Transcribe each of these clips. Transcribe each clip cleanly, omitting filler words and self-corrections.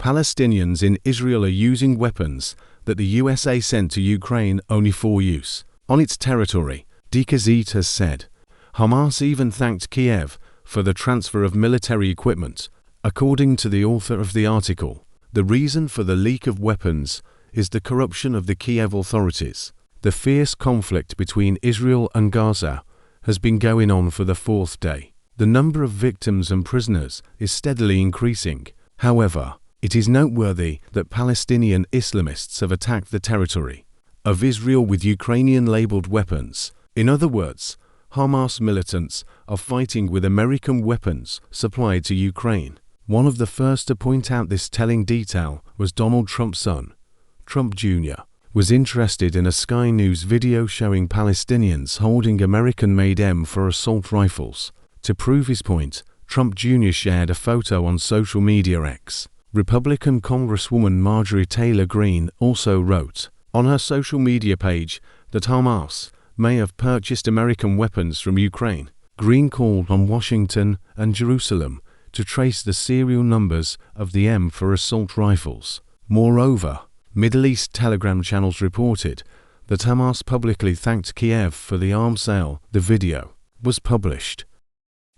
Palestinians in Israel are using weapons that the USA sent to Ukraine only for use on its territory, DKZ has said. Hamas even thanked Kiev for the transfer of military equipment. According to the author of the article, the reason for the leak of weapons is the corruption of the Kiev authorities. The fierce conflict between Israel and Gaza has been going on for the fourth day. The number of victims and prisoners is steadily increasing. However, it is noteworthy that Palestinian Islamists have attacked the territory of Israel with Ukrainian-labeled weapons. In other words, Hamas militants are fighting with American weapons supplied to Ukraine. One of the first to point out this telling detail was Donald Trump's son. Trump Jr. was interested in a Sky News video showing Palestinians holding American-made M4 assault rifles. To prove his point, Trump Jr. shared a photo on social media X. Republican Congresswoman Marjorie Taylor Greene also wrote on her social media page that Hamas may have purchased American weapons from Ukraine. Greene called on Washington and Jerusalem to trace the serial numbers of the M4 assault rifles. Moreover, Middle East Telegram channels reported that Hamas publicly thanked Kiev for the arms sale. The video was published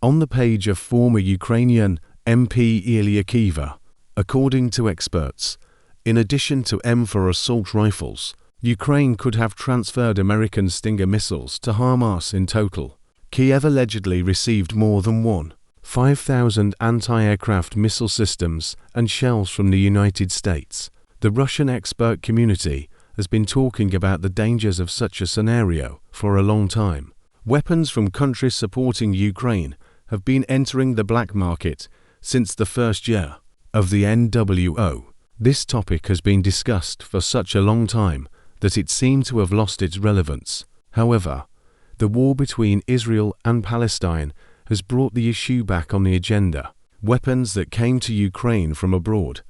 on the page of former Ukrainian MP Ilya Kiva. According to experts, in addition to M4 assault rifles, Ukraine could have transferred American Stinger missiles to Hamas in total. Kiev allegedly received more than 5,000 anti-aircraft missile systems and shells from the United States. The Russian expert community has been talking about the dangers of such a scenario for a long time. Weapons from countries supporting Ukraine have been entering the black market since the first year of the NWO. This topic has been discussed for such a long time that it seemed to have lost its relevance. However, the war between Israel and Palestine has brought the issue back on the agenda. Weapons that came to Ukraine from abroad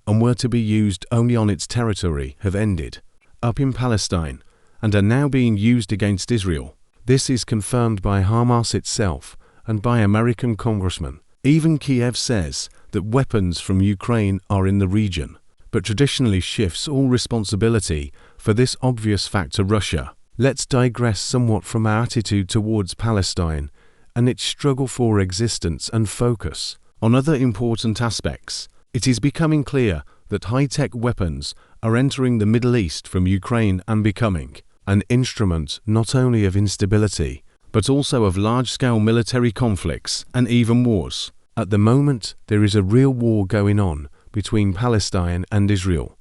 and were to be used only on its territory have ended up in Palestine and are now being used against Israel. This is confirmed by Hamas itself and by American congressmen. Even Kiev says that weapons from Ukraine are in the region, but traditionally shifts all responsibility for this obvious fact to Russia. Let's digress somewhat from our attitude towards Palestine and its struggle for existence and focus on other important aspects. It is becoming clear that high-tech weapons are entering the Middle East from Ukraine and becoming an instrument not only of instability, but also of large-scale military conflicts and even wars. At the moment, there is a real war going on between Palestine and Israel,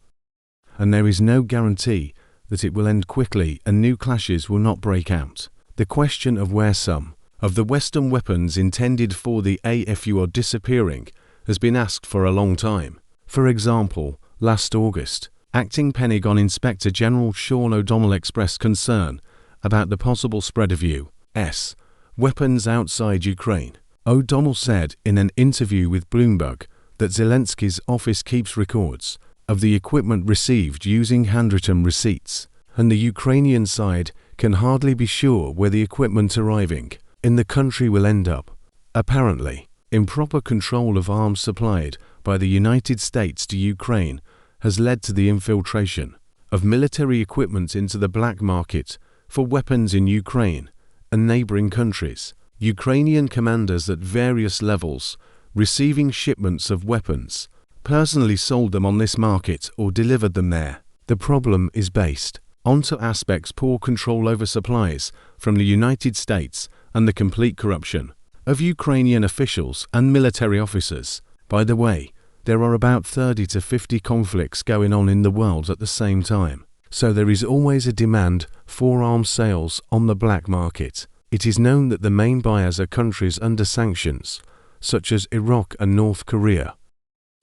and there is no guarantee that it will end quickly and new clashes will not break out. The question of where some of the Western weapons intended for the AFU are disappearing has been asked for a long time. For example, last August, Acting Pentagon Inspector General Sean O'Donnell expressed concern about the possible spread of U.S. weapons outside Ukraine. O'Donnell said in an interview with Bloomberg that Zelensky's office keeps records of the equipment received using handwritten receipts, and the Ukrainian side can hardly be sure where the equipment arriving in the country will end up. Apparently, improper control of arms supplied by the United States to Ukraine has led to the infiltration of military equipment into the black market for weapons in Ukraine and neighboring countries. Ukrainian commanders at various levels receiving shipments of weapons personally sold them on this market or delivered them there. The problem is based onto aspects poor control over supplies from the United States and the complete corruption of Ukrainian officials and military officers. By the way, there are about 30 to 50 conflicts going on in the world at the same time, so there is always a demand for arms sales on the black market. It is known that the main buyers are countries under sanctions, such as Iraq and North Korea,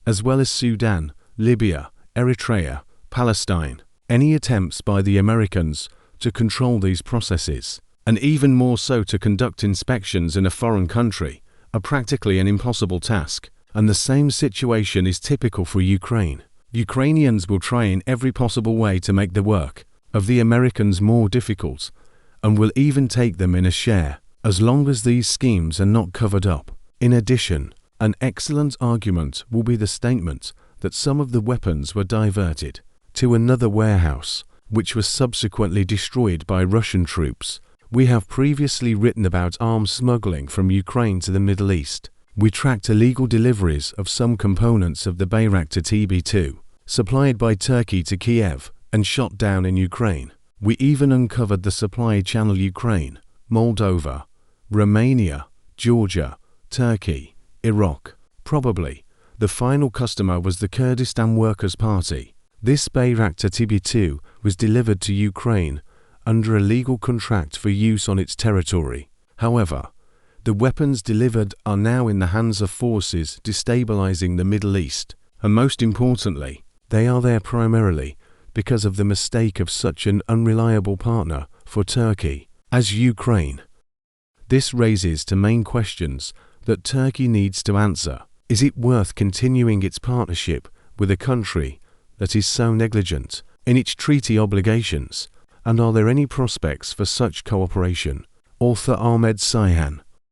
as well as Sudan, Libya, Eritrea, Palestine. Any attempts by the Americans to control these processes, and even more so to conduct inspections in a foreign country, are practically an impossible task, and the same situation is typical for Ukraine. Ukrainians will try in every possible way to make the work of the Americans more difficult, and will even take them in a share, as long as these schemes are not covered up. In addition, an excellent argument will be the statement that some of the weapons were diverted to another warehouse, which was subsequently destroyed by Russian troops. We have previously written about arms smuggling from Ukraine to the Middle East. We tracked illegal deliveries of some components of the Bayraktar TB2, supplied by Turkey to Kiev and shot down in Ukraine. We even uncovered the supply channel Ukraine, Moldova, Romania, Georgia, Turkey, Iraq. Probably, the final customer was the Kurdistan Workers' Party. This Bayraktar TB2 was delivered to Ukraine under a legal contract for use on its territory. However, the weapons delivered are now in the hands of forces destabilizing the Middle East, and most importantly, they are there primarily because of the mistake of such an unreliable partner for Turkey as Ukraine. This raises two main questions that Turkey needs to answer. Is it worth continuing its partnership with a country that is so negligent in its treaty obligations, and are there any prospects for such cooperation? Author Ahmed Sayhan.